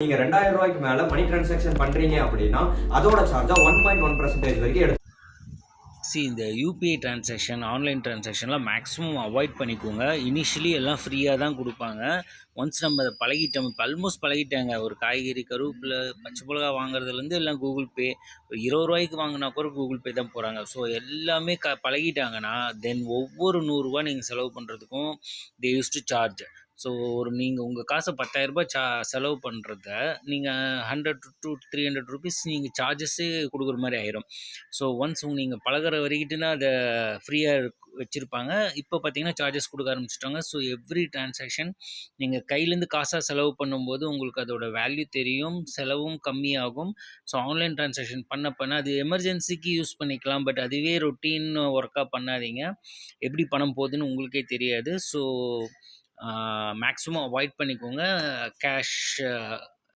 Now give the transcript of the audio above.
நீங்க ₹2000 மேல மணி டிரான்சாக்ஷன் பண்றீங்க அப்படின்னா அதோட சார்ஜா 1.1% வரைக்கும் எடுத்து இந்த யூபிஐ டிரான்சாக்ஷன் ஆன்லைன் டிரான்சாக்ஷன்லாம் மேக்ஸிமம் அவாய்ட் பண்ணிக்கோங்க. இனிஷியலி எல்லாம் ஃப்ரீயாக தான் கொடுப்பாங்க. ஒன்ஸ் நம்ம அதை பழகிட்டோம், இப்போ ஆல்மோஸ்ட் பழகிட்டாங்க. ஒரு காய்கறி, கருவேப்பிலை, பச்சை மிளகா வாங்குறதுலேருந்து எல்லாம் கூகுள் பே. ஒரு ₹20 வாங்கினா கூட கூகுள் பே தான் போகிறாங்க. ஸோ எல்லாமே பழகிட்டாங்கன்னா தென் ஒவ்வொரு ₹100 நீங்கள் செலவு பண்ணுறதுக்கும் they use to charge. So நீங்கள் உங்கள் காசை ₹10,000 செலவு பண்ணுறத நீங்கள் 100 to 300 நீங்கள் சார்ஜஸ்ஸே கொடுக்குற மாதிரி ஆயிரும். ஸோ ஒன்ஸ் நீங்கள் பழகிற வரைக்கிட்டுனா அதை ஃப்ரீயாக வச்சுருப்பாங்க. இப்போ பார்த்தீங்கன்னா சார்ஜஸ் கொடுக்க ஆரம்பிச்சிட்டாங்க. ஸோ எவ்ரி டிரான்சாக்ஷன் நீங்கள் கையிலேருந்து காசாக செலவு பண்ணும்போது உங்களுக்கு அதோட வேல்யூ தெரியும், செலவும் கம்மியாகும். ஸோ ஆன்லைன் டிரான்சாக்ஷன் பண்ண அது எமர்ஜென்சிக்கு யூஸ் பண்ணிக்கலாம். பட் அதுவே ரொட்டீன் ஒர்க்காக பண்ணாதீங்க. எப்படி பணம் போகுதுன்னு உங்களுக்கே தெரியாது. ஸோ மேக்ஸிமம் அவாய்ட் பண்ணிக்கோங்க கேஷ்